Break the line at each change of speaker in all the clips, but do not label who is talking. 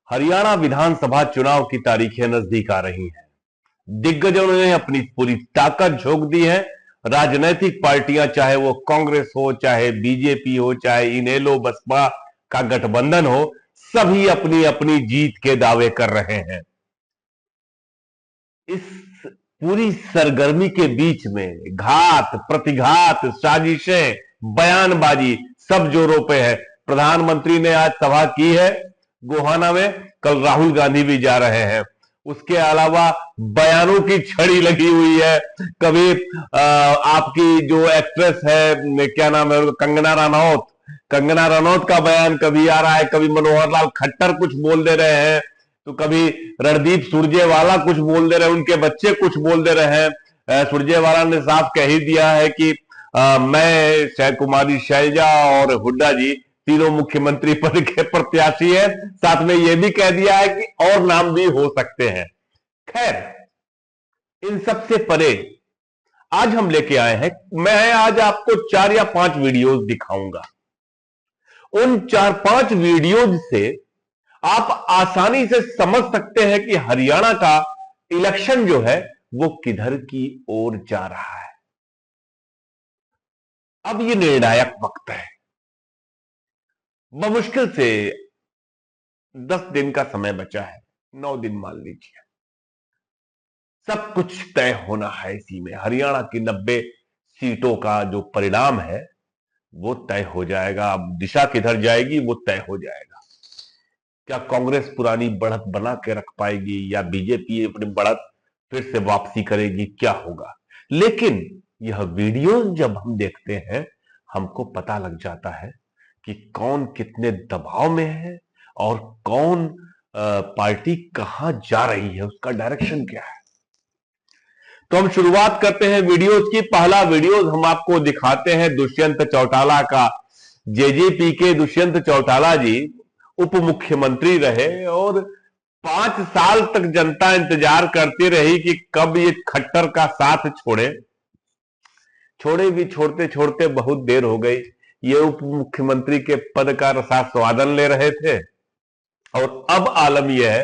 हरियाणा विधानसभा चुनाव की तारीखें नजदीक आ रही हैं। दिग्गजों ने अपनी पूरी ताकत झोंक दी है। राजनीतिक पार्टियां, चाहे वो कांग्रेस हो, चाहे बीजेपी हो, चाहे इनेलो बसपा का गठबंधन हो, सभी अपनी अपनी जीत के दावे कर रहे हैं। इस पूरी सरगर्मी के बीच में घात प्रतिघात, साजिशें, बयानबाजी सब जोरों पे है। प्रधानमंत्री ने आज सभा की है गोहाना में, कल राहुल गांधी भी जा रहे हैं। उसके अलावा बयानों की छड़ी लगी हुई है। कभी आपकी जो एक्ट्रेस है, क्या नाम है, कंगना रनौत का बयान कभी आ रहा है, कभी मनोहर लाल खट्टर कुछ बोल दे रहे हैं, तो कभी रणदीप सुरजेवाला कुछ बोल दे रहे हैं, उनके बच्चे कुछ बोल दे रहे हैं। सुरजेवाला ने साफ कह ही दिया है कि मैं कुमारी शैलजा और हुड्डा जी तीनों मुख्यमंत्री पद के प्रत्याशी हैं। साथ में यह भी कह दिया है कि और नाम भी हो सकते हैं। खैर, इन सबसे परे आज हम लेके आए हैं, मैं आज आपको 4 या 5 वीडियोस दिखाऊंगा। उन 4-5 वीडियोज से आप आसानी से समझ सकते हैं कि हरियाणा का इलेक्शन जो है वो किधर की ओर जा रहा है। अब ये निर्णायक वक्त है। बमुश्किल से 10 दिन का समय बचा है, 9 दिन मान लीजिए। सब कुछ तय होना है इसी में। हरियाणा की 90 सीटों का जो परिणाम है वो तय हो जाएगा। अब दिशा किधर जाएगी वो तय हो जाएगा। क्या कांग्रेस पुरानी बढ़त बना के रख पाएगी या बीजेपी अपनी बढ़त फिर से वापसी करेगी, क्या होगा। लेकिन यह वीडियो जब हम देखते हैं, हमको पता लग जाता है कि कौन कितने दबाव में है और कौन पार्टी कहां जा रही है, उसका डायरेक्शन क्या है। तो हम शुरुआत करते हैं वीडियोज की। पहला वीडियो हम आपको दिखाते हैं दुष्यंत चौटाला का। जेजेपी के दुष्यंत चौटाला जी उप मुख्यमंत्री रहे और 5 साल तक जनता इंतजार करती रही कि कब ये खट्टर का साथ छोड़े भी छोड़ते छोड़ते बहुत देर हो गई। ये उप मुख्यमंत्री के पद का रसास्वादन ले रहे थे और अब आलम यह है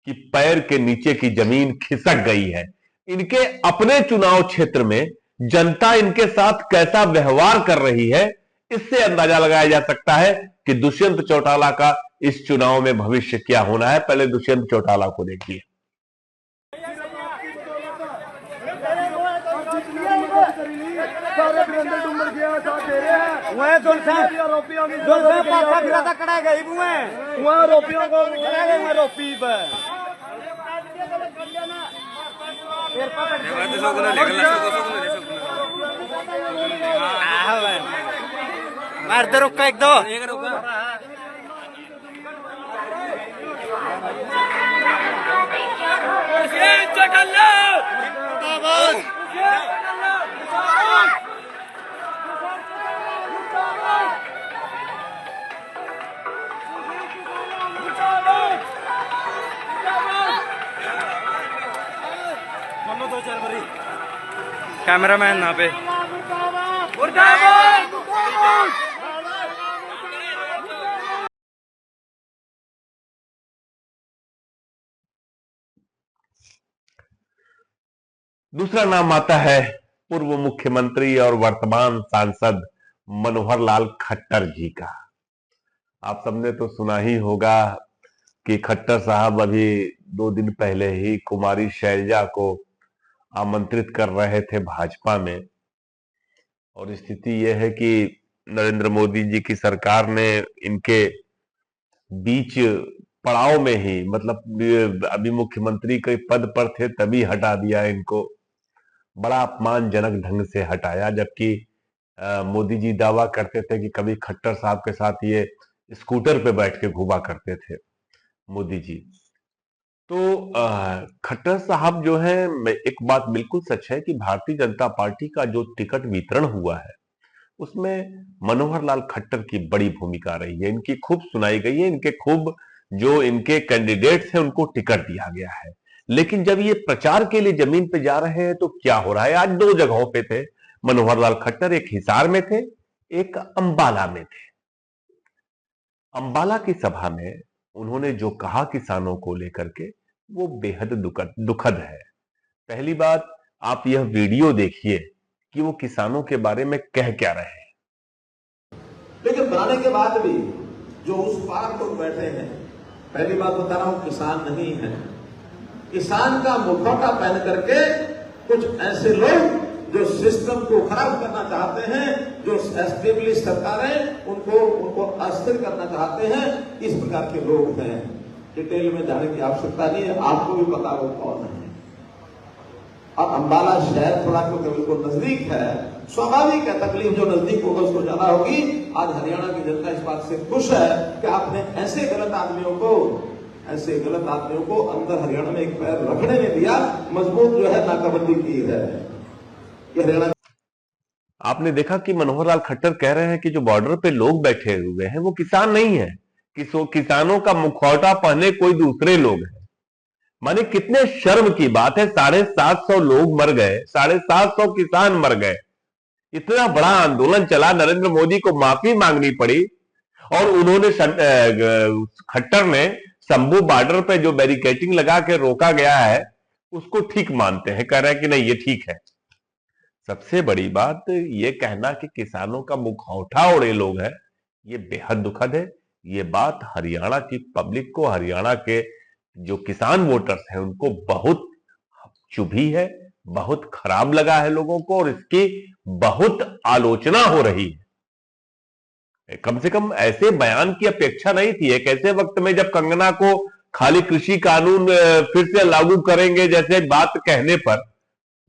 कि पैर के नीचे की जमीन खिसक गई है। इनके अपने चुनाव क्षेत्र में जनता इनके साथ कैसा व्यवहार कर रही है, इससे अंदाजा लगाया जा सकता है कि दुष्यंत चौटाला का इस चुनाव में भविष्य क्या होना है। पहले दुष्यंत चौटाला को देखिए।
मारते रुका एक दो कैमरामैन यहाँ पे।
दूसरा नाम आता है पूर्व मुख्यमंत्री और वर्तमान सांसद मनोहर लाल खट्टर जी का। आप सबने तो सुना ही होगा कि खट्टर साहब अभी 2 दिन पहले ही कुमारी शैलजा को आमंत्रित कर रहे थे भाजपा में। और स्थिति यह है कि नरेंद्र मोदी जी की सरकार ने इनके बीच पड़ाव में ही, मतलब अभी मुख्यमंत्री के पद पर थे तभी हटा दिया इनको। बड़ा अपमानजनक ढंग से हटाया। जबकि मोदी जी दावा करते थे कि कभी खट्टर साहब के साथ ये स्कूटर पे बैठ के घूमा करते थे मोदी जी। तो खट्टर साहब जो है, एक बात बिल्कुल सच है कि भारतीय जनता पार्टी का जो टिकट वितरण हुआ है उसमें मनोहर लाल खट्टर की बड़ी भूमिका रही है। इनकी खूब सुनाई गई है। इनके खूब जो इनके कैंडिडेट्स हैं उनको टिकट दिया गया है। लेकिन जब ये प्रचार के लिए जमीन पे जा रहे हैं तो क्या हो रहा है। आज 2 जगहों पे थे मनोहर लाल खट्टर, एक हिसार में थे, एक अंबाला में थे। अंबाला की सभा में उन्होंने जो कहा किसानों को लेकर के वो बेहद दुखद है। पहली बात, आप यह वीडियो देखिए कि वो किसानों के बारे में कह क्या रहे हैं।
लेकिन बनाने के बाद भी जो उस पार लोग बैठे हैं, पहली बात बता रहा हूं, किसान नहीं है। किसान का मुखौटा पहन करके कुछ ऐसे लोग जो सिस्टम को खराब करना चाहते हैं, जो एस्टेब्लिश सरकारें उनको अस्थिर करना चाहते हैं, इस प्रकार के लोग हैं। डिटेल में जाने की आवश्यकता नहीं है, आपको भी पता वो कौन है। अब अंबाला शहर थोड़ा क्योंकि बिल्कुल नजदीक है, स्वाभाविक है तकलीफ जो नजदीक होगा उसको ज्यादा होगी। आज हरियाणा की जनता इस बात से खुश है कि आपने ऐसे गलत आदमियों को अंदर हरियाणा में एक पैर रखने नहीं दिया, मजबूत जो है नाकाबंदी की है। ये हरियाणा
आपने देखा कि मनोहर लाल खट्टर कह रहे हैं कि जो बॉर्डर पे लोग बैठे हुए हैं वो किसान नहीं है, किसानों का मुखौटा पहने कोई दूसरे लोग हैं। माने कितने शर्म की बात है, 750 लोग मर गए, 750 किसान मर गए, इतना बड़ा आंदोलन चला, नरेंद्र मोदी को माफी मांगनी पड़ी और उन्होंने खट्टर ने शंभू बॉर्डर पे जो बैरिकेटिंग लगा के रोका गया है उसको ठीक मानते हैं, कह रहे हैं कि नहीं ये ठीक है। सबसे बड़ी बात ये कहना कि किसानों का मुखौटा ओढ़े लोग हैं, ये बेहद दुखद है। ये बात हरियाणा की पब्लिक को, हरियाणा के जो किसान वोटर्स हैं उनको बहुत चुभी है, बहुत खराब लगा है लोगों को, और इसकी बहुत आलोचना हो रही है। कम से कम ऐसे बयान की अपेक्षा नहीं थी। एक ऐसे वक्त में जब कंगना को खाली कृषि कानून फिर से लागू करेंगे जैसे बात कहने पर,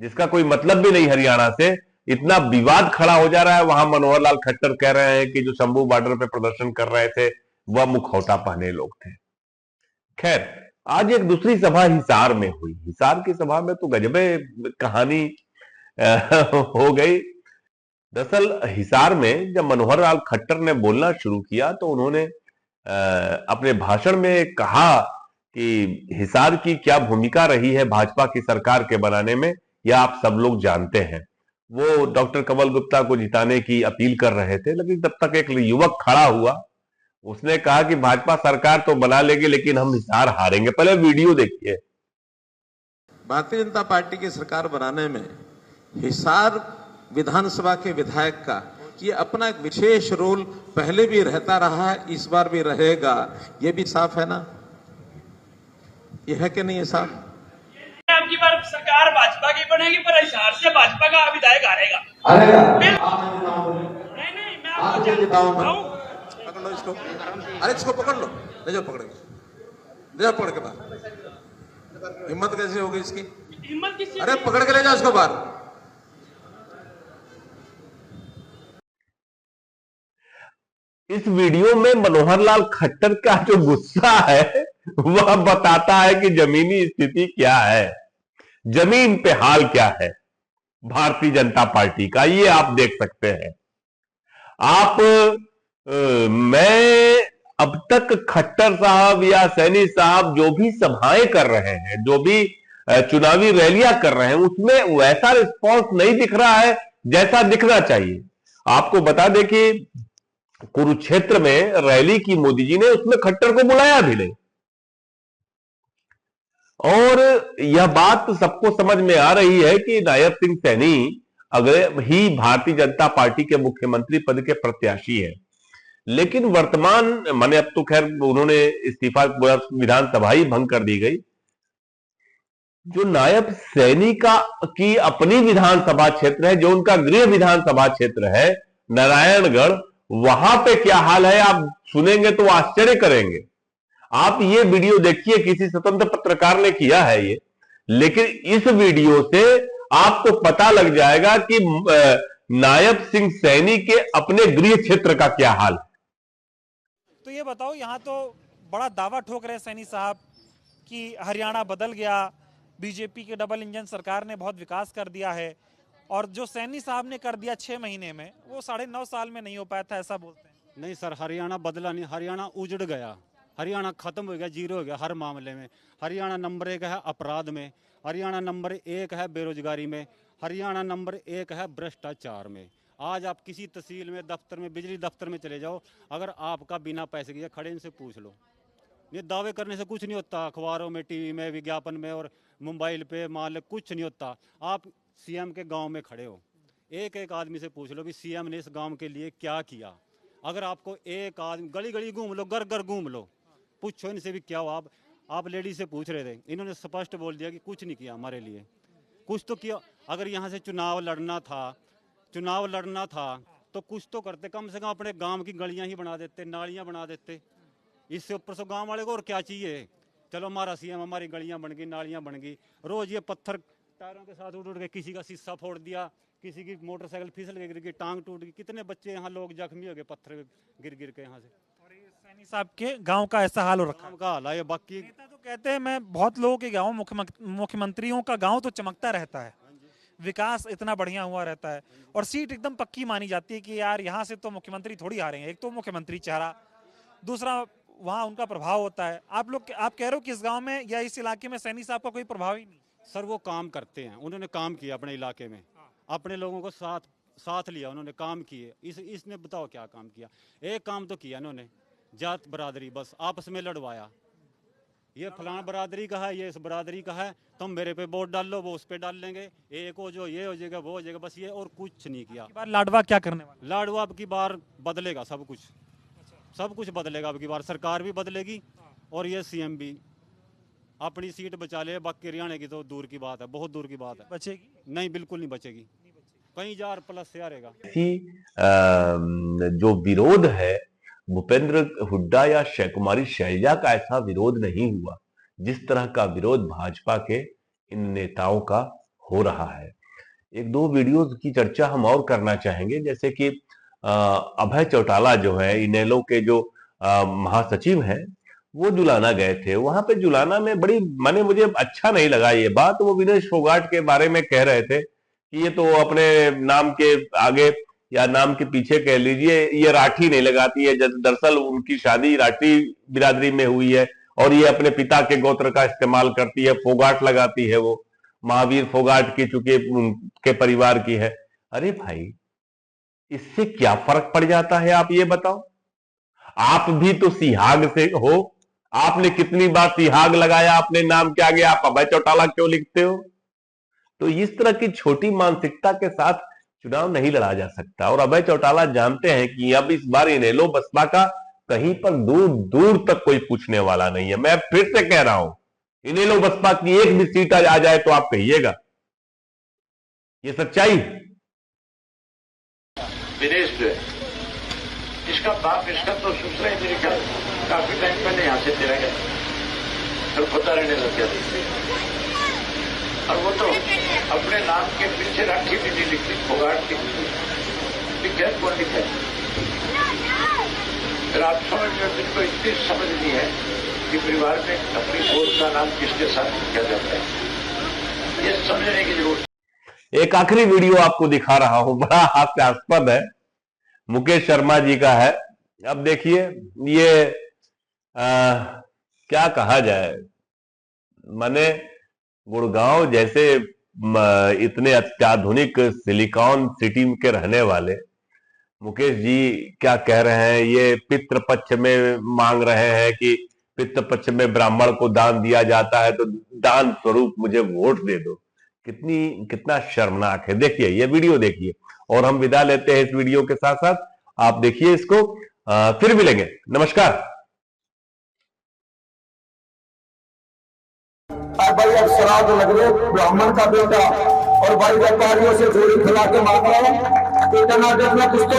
जिसका कोई मतलब भी नहीं हरियाणा से, इतना विवाद खड़ा हो जा रहा है, वहां मनोहर लाल खट्टर कह रहे हैं कि जो शंभू बॉर्डर पे प्रदर्शन कर रहे थे वह मुखौटा पहने लोग थे। खैर, आज एक दूसरी सभा हिसार में हुई। हिसार की सभा में तो गजबे कहानी हो गई। दरअसल हिसार में जब मनोहर लाल खट्टर ने बोलना शुरू किया तो उन्होंने अपने भाषण में कहा कि हिसार की क्या भूमिका रही है भाजपा की सरकार के बनाने में, यह आप सब लोग जानते हैं। वो डॉक्टर कमल गुप्ता को जिताने की अपील कर रहे थे, लेकिन तब तक एक युवक खड़ा हुआ, उसने कहा कि भाजपा सरकार तो बना लेगी लेकिन हम हिसार हारेंगे। पहले वीडियो देखिए।
भारतीय जनता पार्टी की सरकार बनाने में हिसार विधानसभा के विधायक का ये अपना एक विशेष रोल पहले भी रहता रहा है, इस बार भी रहेगा। ये भी साफ है ना? ये है कि नहीं है साफ?
आपकी बार सरकार भाजपा की बनेगी पर हिसार से भाजपा का विधायक हारेगा। नहीं मैं आपको
जिताऊंगा। पकड़ लो इसको, अरे इसको पकड़ लो, ले जाओ पकड़ के बाहर। हिम्मत कैसे होगी इसकी?
हिम्मत किसी,
अरे पकड़ के ले जाओ इसको बाहर।
इस वीडियो में मनोहर लाल खट्टर का जो गुस्सा है वह बताता है कि जमीनी स्थिति क्या है, जमीन पे हाल क्या है भारतीय जनता पार्टी का। ये आप देख सकते हैं। आप मैं अब तक खट्टर साहब या सैनी साहब जो भी सभाएं कर रहे हैं, जो भी चुनावी रैलियां कर रहे हैं, उसमें वैसा रिस्पॉन्स नहीं दिख रहा है जैसा दिखना चाहिए। आपको बता दें कि कुरुक्षेत्र में रैली की मोदी जी ने, उसमें खट्टर को बुलाया भी नहीं। और यह बात सबको समझ में आ रही है कि नायब सिंह सैनी अगर ही भारतीय जनता पार्टी के मुख्यमंत्री पद के प्रत्याशी हैं, लेकिन वर्तमान माने अब तो खैर उन्होंने इस्तीफा, विधानसभा ही भंग कर दी गई। जो नायब सैनी की अपनी विधानसभा क्षेत्र है, जो उनका गृह विधानसभा क्षेत्र है नारायणगढ़, वहां पे क्या हाल है आप सुनेंगे तो आश्चर्य करेंगे। आप ये वीडियो देखिए, किसी स्वतंत्र पत्रकार ने किया है ये, लेकिन इस वीडियो से आपको पता लग जाएगा कि नायब सिंह सैनी के अपने गृह क्षेत्र का क्या हाल है।
तो ये बताओ, यहाँ तो बड़ा दावा ठोक रहे सैनी साहब कि हरियाणा बदल गया, बीजेपी के डबल इंजन सरकार ने बहुत विकास कर दिया है, और जो सैनी साहब ने कर दिया 6 महीने में वो 9.5 साल में नहीं हो पाया था, ऐसा बोलते हैं।
नहीं सर, हरियाणा बदला नहीं, हरियाणा उजड़ गया, हरियाणा खत्म हो गया, जीरो हो गया हर मामले में। हरियाणा नंबर 1 है अपराध में, हरियाणा नंबर 1 है बेरोजगारी में, हरियाणा नंबर 1 है भ्रष्टाचार में। आज आप किसी तहसील में, दफ्तर में, बिजली दफ्तर में चले जाओ, अगर आपका बिना पैसे के खड़े इनसे पूछ लो, ये दावे करने से कुछ नहीं होता, अखबारों में, टीवी में, विज्ञापन में और मोबाइल पे मान लो कुछ नहीं होता। आप सीएम के गांव में खड़े हो, एक एक आदमी से पूछ लो भी सीएम ने इस गांव के लिए क्या किया। अगर आपको एक आदमी गली गली घूम लो, घर घर घूम लो, पूछो इनसे भी क्या हुआ। आप लेडीज से पूछ रहे थे, इन्होंने स्पष्ट बोल दिया कि कुछ नहीं किया हमारे लिए। कुछ तो किया, अगर यहाँ से चुनाव लड़ना था तो कुछ तो करते, कम से कम अपने गांव की गलियां ही बना देते, नालियां बना देते। इससे ऊपर से गांव वाले को और क्या चाहिए। चलो हमारा सीएम, हमारी गलियां बन गई, नालियां बन गई। रोज ये पत्थर टायरों के साथ उड़ उड़ के किसी का शीशा फोड़ दिया, किसी की मोटरसाइकिल फिसल के गिर गई, टांग टूट गई, कितने बच्चे यहाँ लोग जख्मी हो गए पत्थर गिर गिर के यहाँ से।
सैनी साहब के गांव का ऐसा हाल हो रखा है।
गाँव का हाल है ये। बाकी
नेता तो कहते हैं, मैं बहुत लोगों के गाँव, मुख्यमंत्रियों का गाँव तो चमकता रहता है, विकास इतना बढ़िया हुआ रहता है और सीट एकदम पक्की मानी जाती है कि यार यहाँ से तो मुख्यमंत्री थोड़ी आ रहे हैं। एक तो मुख्यमंत्री चेहरा, दूसरा वहाँ उनका प्रभाव होता है। आप कह रहे हो कि इस गांव में या इस इलाके में सैनी साहब का कोई प्रभाव ही नहीं?
सर वो काम करते हैं, उन्होंने काम किया अपने इलाके में, अपने लोगों को साथ लिया, उन्होंने काम किए। इसने बताओ क्या काम किया। एक काम तो किया इन्होंने, जात बरादरी बस आपस में लड़वाया। ये फलाना बरादरी का है, ये इस बरादरी का है, तुम मेरे पे वोट डाल लो, वो उस पे डाल लेंगे, एक हो जो ये हो जाएगा, वो हो जाएगा, बस ये, और कुछ नहीं किया।
बार लाडवा क्या करने वाला?
लाडवा अब की बार बदलेगा, सब कुछ बदलेगा। अब की बार सरकार भी बदलेगी और ये सीएम भी अपनी सीट बचा ले। बाकी हरियाणा की तो दूर की बात है, बहुत दूर की बात है।
बचेगी
नहीं, बिल्कुल नहीं बचेगी, कहीं 1000+ से हारेगा।
जो विरोध है भूपेंद्र हुड्डा या कुमारी शैलजा का, ऐसा विरोध नहीं हुआ जिस तरह का विरोध भाजपा के इन नेताओं का हो रहा है। एक दो वीडियोस की चर्चा हम और करना चाहेंगे, जैसे कि अभय चौटाला जो है, इनेलो के जो महासचिव हैं, वो जुलाना गए थे। वहां पे जुलाना में बड़ी मुझे अच्छा नहीं लगा ये बात। वो विनेश फोगाट के बारे में कह रहे थे कि ये तो अपने नाम के आगे या नाम के पीछे कह लीजिए, ये राठी नहीं लगाती है। दरअसल उनकी शादी राठी बिरादरी में हुई है और ये अपने पिता के गोत्र का इस्तेमाल करती है, फोगाट लगाती है। वो महावीर फोगाट की चूंकि उनके परिवार की है। अरे भाई, इससे क्या फर्क पड़ जाता है, आप ये बताओ। आप भी तो सिहाग से हो, आपने कितनी बार सिहाग लगाया अपने नाम के आगे, आप अभय चौटाला क्यों लिखते हो? तो इस तरह की छोटी मानसिकता के साथ चुनाव नहीं लड़ा जा सकता। और अभय चौटाला जानते हैं कि अब इस बार इनेलो बसपा का कहीं पर दूर दूर तक कोई पूछने वाला नहीं है। मैं फिर से कह रहा हूं, इनेलो बसपा की एक भी सीट आ जाए तो आप कहिएगा, ये सच्चाई।
विदेश जो है, इसका बाप, इसका तो ससुर है मेरे ख्याल, काफी टाइम पहले यहाँ से चला गया और खुदा रहने लग गया। और वो तो अपने नाम के पीछे राठी भी नहीं लिखती, फोगाट की लिखा है, कौन लिखा है? फिर आप समझ में, जिनको इतनी समझ नहीं है कि परिवार में अपनी वोट का नाम किसके साथ लिखा जाता है, ये समझने की जरूरत।
एक आखिरी वीडियो आपको दिखा रहा हूं, बड़ा हास्यास्पद है, मुकेश शर्मा जी का है। अब देखिए, ये क्या कहा जाए, माने गुड़गांव जैसे इतने अत्याधुनिक सिलिकॉन सिटी के रहने वाले मुकेश जी क्या कह रहे हैं। ये पितृपक्ष में मांग रहे हैं कि पितृपक्ष में ब्राह्मण को दान दिया जाता है तो दान स्वरूप मुझे वोट दे दो। कितना शर्मनाक है। देखिए, ये वीडियो देखिए और हम विदा लेते हैं इस वीडियो के साथ साथ। आप देखिए इसको, फिर मिलेंगे। नमस्कार।
भाई अब श्राद्ध लग रहे, ब्राह्मण का बेटा और भाई व्यापारियों से चोरी खिला के मांग रहा हूं, तो कर्नाटक में कुछ तो